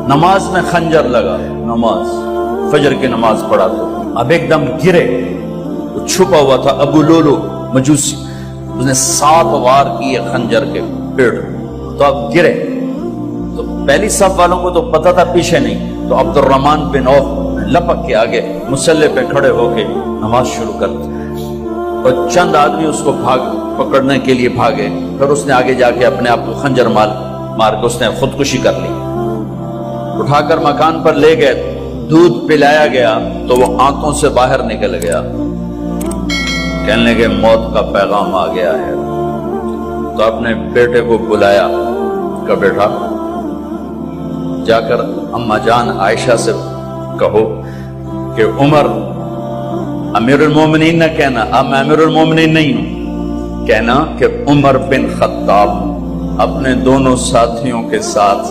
نماز میں خنجر لگا، نماز فجر کی نماز پڑھا تو اب ایک دم گرے، وہ چھپا ہوا تھا ابو لولو مجوسی، اس نے 7 وار کیے خنجر کے پیڑ، تو اب گرے تو پہلی صف والوں کو تو پتہ تھا، پیچھے نہیں، تو عبد الرحمن بن عوف لپک کے آگے مصلی پہ کھڑے ہو کے نماز شروع کر دی، اور چند آدمی اس کو پکڑنے کے لیے بھاگے، پھر اس نے آگے جا کے اپنے آپ کو خنجر مار کے اس نے خودکشی کر لی، اٹھا کر مکان پر لے گئے، دودھ پلایا گیا تو وہ آنتوں سے باہر نکل گیا، کہنے لگے موت کا پیغام آ گیا ہے، تو اپنے بیٹے کو بلایا کہ بیٹا جا کر اماں جان عائشہ سے کہو کہ عمر امیر المومنین نہ کہنا، اب میں امیر المومنین نہیں ہوں، کہنا کہ عمر بن خطاب اپنے دونوں ساتھیوں کے ساتھ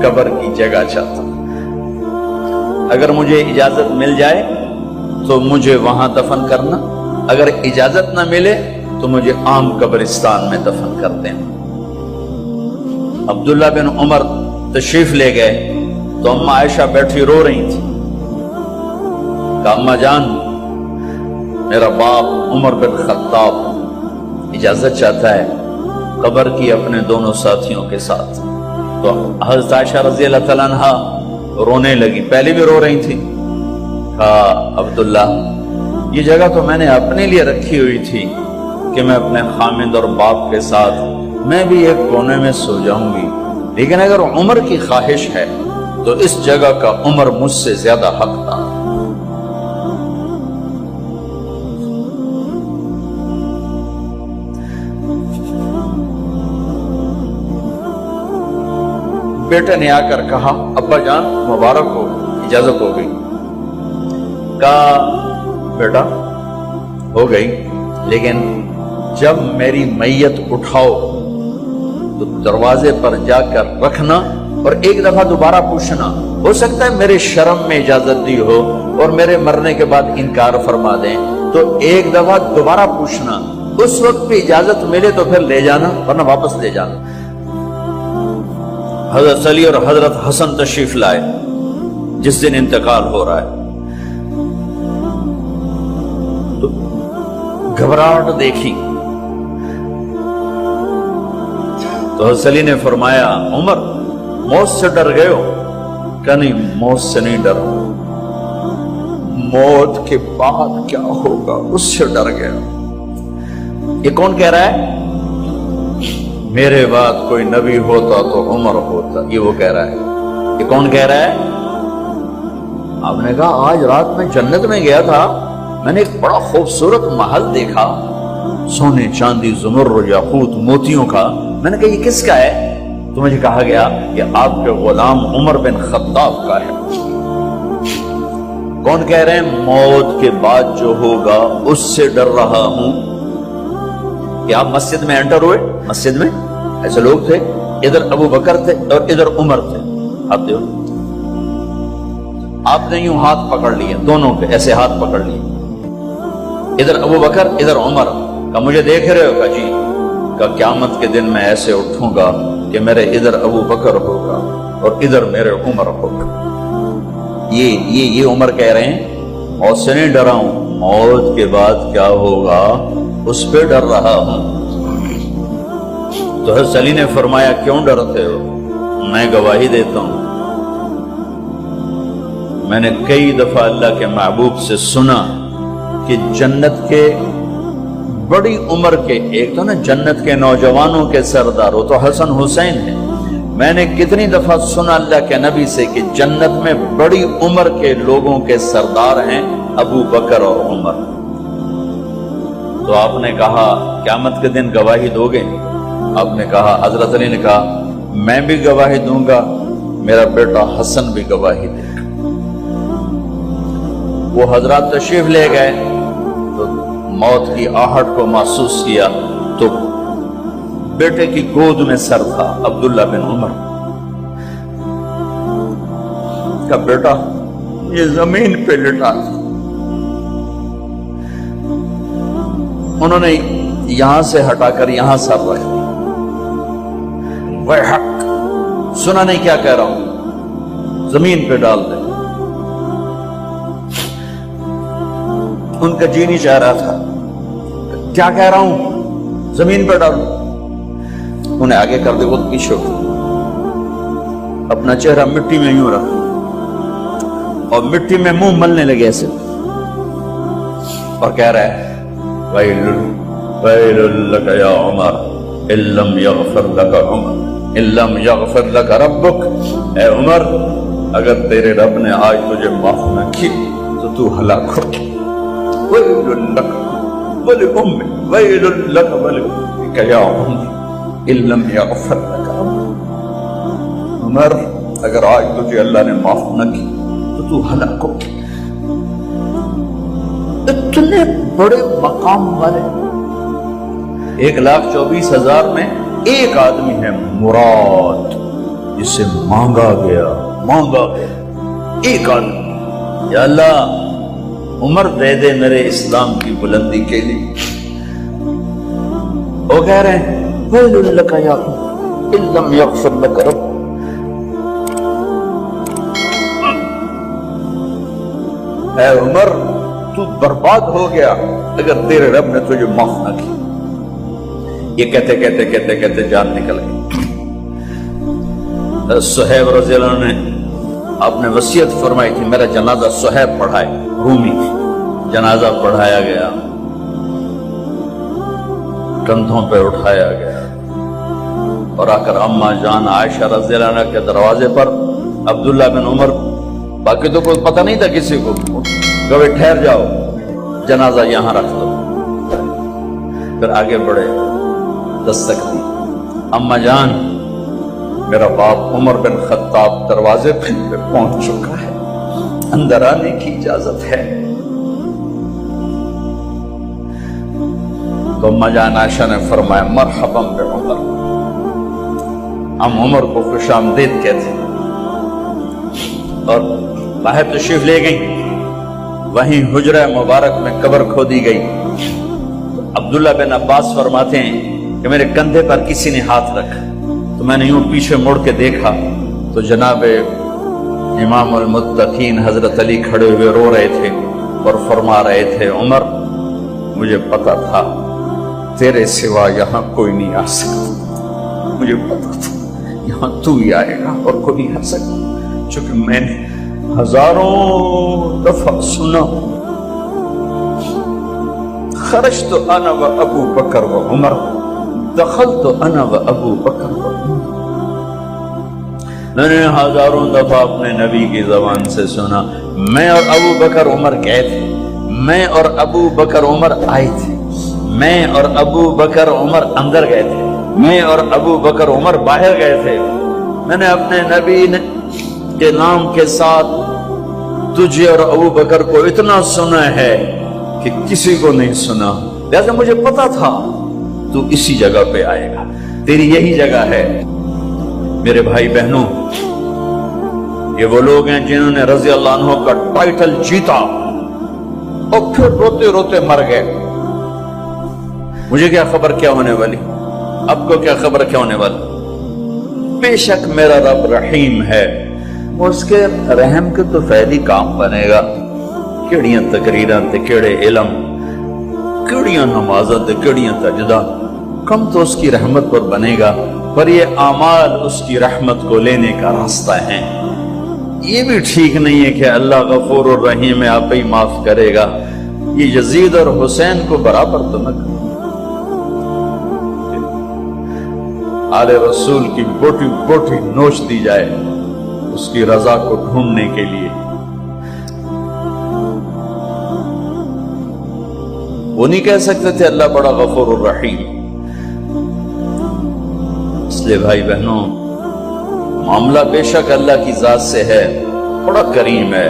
قبر کی جگہ چاہتا، اگر مجھے اجازت مل جائے تو مجھے وہاں دفن کرنا، اگر اجازت نہ ملے تو مجھے عام قبرستان میں دفن کر دینا۔ عبداللہ بن عمر تشریف لے گئے تو اماں عائشہ بیٹھی رو رہی تھی، کہا اماں جان میرا باپ عمر بن خطاب اجازت چاہتا ہے قبر کی اپنے دونوں ساتھیوں کے ساتھ، تو حضرت عائشہ رضی اللہ تعالیٰ عنہا رونے لگی، پہلے بھی رو رہی تھی، کہا عبداللہ یہ جگہ تو میں نے اپنے لیے رکھی ہوئی تھی کہ میں اپنے خامد اور باپ کے ساتھ میں بھی ایک کونے میں سو جاؤں گی، لیکن اگر عمر کی خواہش ہے تو اس جگہ کا عمر مجھ سے زیادہ حق تھا۔ بیٹے نے آ کر کہا ابا جان مبارک ہو، اجازت ہو گئی، کہا بیٹا ہو گئی، لیکن جب میری میت اٹھاؤ تو دروازے پر جا کر رکھنا اور ایک دفعہ دوبارہ پوچھنا، ہو سکتا ہے میرے شرم میں اجازت دی ہو اور میرے مرنے کے بعد انکار فرما دیں، تو ایک دفعہ دوبارہ پوچھنا، اس وقت بھی اجازت ملے تو پھر لے جانا ورنہ واپس لے جانا۔ حضرت علی اور حضرت حسن تشریف لائے جس دن انتقال ہو رہا ہے، تو گھبراہٹ دیکھی تو حضرت علی نے فرمایا عمر موت سے ڈر گئے ہو؟ کہ نہیں موت سے نہیں ڈر، موت کے بعد کیا ہوگا اس سے ڈر گیا۔ یہ کون کہہ رہا ہے؟ میرے بعد کوئی نبی ہوتا تو عمر ہوتا، یہ وہ کہہ رہا ہے۔ یہ کون کہہ رہا ہے؟ آپ نے کہا آج رات میں جنت میں گیا تھا، میں نے ایک بڑا خوبصورت محل دیکھا، سونے چاندی زمرد یاقوت موتیوں کا، میں نے کہا یہ کس کا ہے؟ تو مجھے کہا گیا کہ آپ کے غلام عمر بن خطاب کا ہے۔ کون کہہ رہے ہیں موت کے بعد جو ہوگا اس سے ڈر رہا ہوں؟ کہ آپ مسجد میں انٹر ہوئے، مسجد میں ایسے لوگ تھے، ادھر ابو بکر تھے اور ادھر عمر تھے، آپ نے یوں ہاتھ پکڑ لیے، دونوں کے ایسے ہاتھ پکڑ لیے، ادھر ابو بکر ادھر عمر، کہ مجھے دیکھ رہے ہو؟ کہ جی، کہ قیامت کے دن میں ایسے اٹھوں گا کہ میرے ادھر ابو بکر ہوگا اور ادھر میرے عمر ہوگا۔ یہ عمر کہہ رہے ہیں موت سے نہیں ڈرا ہوں، موت کے بعد کیا ہوگا اس پہ ڈر رہا ہوں۔ تو حضرت علی نے فرمایا کیوں ڈرتے ہو؟ میں گواہی دیتا ہوں، میں نے کئی دفعہ اللہ کے محبوب سے سنا کہ جنت کے بڑی عمر کے، ایک تو نا جنت کے نوجوانوں کے سردار، وہ تو حسن حسین ہیں، میں نے کتنی دفعہ سنا اللہ کے نبی سے کہ جنت میں بڑی عمر کے لوگوں کے سردار ہیں ابو بکر اور عمر۔ تو آپ نے کہا قیامت کے دن گواہی دو گے؟ آپ نے کہا، حضرت علی نے کہا میں بھی گواہی دوں گا، میرا بیٹا حسن بھی گواہی دے گا۔ وہ حضرات تشریف لے گئے تو موت کی آہٹ کو محسوس کیا تو بیٹے کی گود میں سر تھا عبداللہ بن عمر کا، بیٹا یہ زمین پہ لٹا تھا۔ انہوں نے یہاں سے ہٹا کر یہاں سر رکھ دیا۔ وہ حق سنا نہیں کیا کہہ رہا ہوں؟ زمین پہ ڈال دیں. ان کا جی نہیں چاہ رہا تھا. کیا کہہ رہا ہوں؟ زمین پہ ڈالو. انہیں آگے کر دے, خود پیچھے ہو, اپنا چہرہ مٹی میں یوں رکھ اور مٹی میں منہ ملنے لگے ایسے, اور کہہ رہا ہے ویل ویل لک یا عمر ان لم یغفر لک عمر ان لم یغفر لک ربک. اے عمر, اگر تیرے رب نے آج تجھے معاف نہ کی تو ہلاک ہو. ویل لک ولأمک ویل لک ولأمک یا عمر ان لم یغفر لک ربک. عمر, اگر آج تجھے اللہ نے معاف نہ کی تو ہلاک ہو. اتنے بڑے مقام والے 1,24,000 میں ایک آدمی ہے مراد, جسے مانگا گیا ایک آدمی. یا اللہ, عمر دے دے میرے اسلام کی بلندی کے لیے. وہ کہہ رہے ہیں ویل لک یا عمر ان لم یغفر لک ربک. اے عمر, تو برباد ہو گیا اگر تیرے رب نے تجھے معاف نہ کی. یہ کہتے کہتے کہتے کہتے جان نکل گئی. صہیب رضی اللہ عنہ نے آپ نے وصیت فرمائی تھی میرا جنازہ صہیب پڑھائے. رومی جنازہ پڑھایا گیا, کندھوں پہ اٹھایا گیا, اور آ کر اما جان عائشہ رضی اللہ عنہ کے دروازے پر عبداللہ بن عمر, باقی تو کوئی پتہ نہیں تھا کسی کو, کبھی ٹھہر جاؤ, جنازہ یہاں رکھ دو. پھر آگے بڑھے, دستک دی, اما جان میرا باپ عمر بن خطاب دروازے پہ پہنچ چکا ہے, اندر آنے کی اجازت ہے. تو اما جان عائشہ نے فرمایا مرحبا بعمر. ہم عمر کو خوش آمدید کہتے ہیں, اور باہر تشریف لے گئی. وہیں حجرہ مبارک میں قبر کھودی گئی. عبداللہ بن عباس فرماتے ہیں کہ میرے کندھے پر کسی نے ہاتھ رکھا, تو میں نے یوں پیچھے مڑ کے دیکھا تو جناب امام المتقین حضرت علی کھڑے ہوئے رو رہے تھے اور فرما رہے تھے عمر, مجھے پتا تھا تیرے سوا یہاں کوئی نہیں آ سکتا, مجھے پتا تھا یہاں تو ہی آئے گا اور کوئی نہیں آ سکتا. چونکہ میں نے ہزاروں دفعہ سنا خرجت انا و ابو بکر و عمر دخلت انا و ابو بکر و عمر. میں نے ہزاروں دفعہ اپنے نبی کی زبان سے سنا میں اور ابو بکر عمر گئے تھے, میں اور ابو بکر عمر آئے تھے, میں اور ابو بکر عمر اندر گئے تھے, میں اور ابو بکر عمر باہر گئے تھے. میں نے اپنے نبی کے نام کے ساتھ تجھے اور ابو بکر کو اتنا سنا ہے کہ کسی کو نہیں سنا, لہذا مجھے پتا تھا تو اسی جگہ پہ آئے گا, تیری یہی جگہ ہے. میرے بھائی بہنوں, یہ وہ لوگ ہیں جنہوں نے رضی اللہ عنہ کا ٹائٹل جیتا اور پھر روتے روتے مر گئے. مجھے کیا خبر کیا ہونے والی, اب کو کیا خبر کیا ہونے والی. بے شک میرا رب رحیم ہے, اس کے رحم کے تو فیدی کام بنے گا. کیڑیاں تقریراں تے کیڑے علم, کیڑیاں نمازاں تے کیڑیاں سجدہ, کم تو اس کی رحمت پر بنے گا, پر یہ اعمال اس کی رحمت کو لینے کا راستہ ہیں. یہ بھی ٹھیک نہیں ہے کہ اللہ غفور الرحیم ہے, آپ ہی معاف کرے گا. یہ یزید اور حسین کو برابر تو نہ کرے. آل رسول کی بوٹی بوٹی نوچ دی جائے اس کی رضا کو ڈھونڈنے کے لیے. وہ نہیں کہہ سکتے تھے اللہ بڑا غفور الرحیم. اس لیے بھائی بہنوں, معاملہ بے شک اللہ کی ذات سے ہے, بڑا کریم ہے,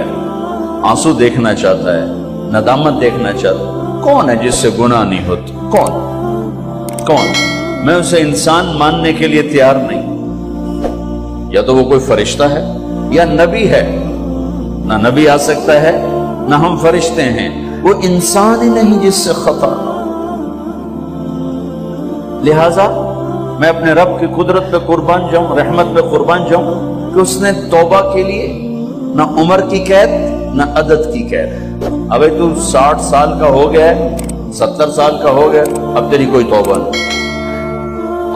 آنسو دیکھنا چاہتا ہے, ندامت دیکھنا چاہتا ہے. کون ہے جس سے گناہ نہیں ہوتی؟ کون؟ میں اسے انسان ماننے کے لیے تیار نہیں. یا تو وہ کوئی فرشتہ ہے یا نبی ہے. نہ نبی آ سکتا ہے نہ ہم فرشتے ہیں. وہ انسان ہی نہیں جس سے خطا نہ ہو. لہذا میں اپنے رب کی قدرت پہ قربان جاؤں, رحمت پہ قربان جاؤں کہ اس نے توبہ کے لیے نہ عمر کی قید نہ عدد کی قید. ابھی تو 60 سال کا ہو گیا ہے، 70 سال کا ہو گیا، اب تیری کوئی توبہ نہیں،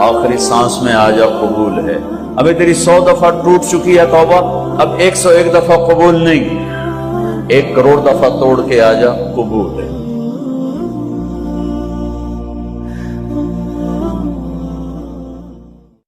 آخری سانس میں آ جا قبول ہے. ابھی تیری 100 دفعہ ٹوٹ چکی ہے توبہ، اب 101 دفعہ قبول نہیں، 1 کروڑ دفعہ توڑ کے آ جا قبول ہے.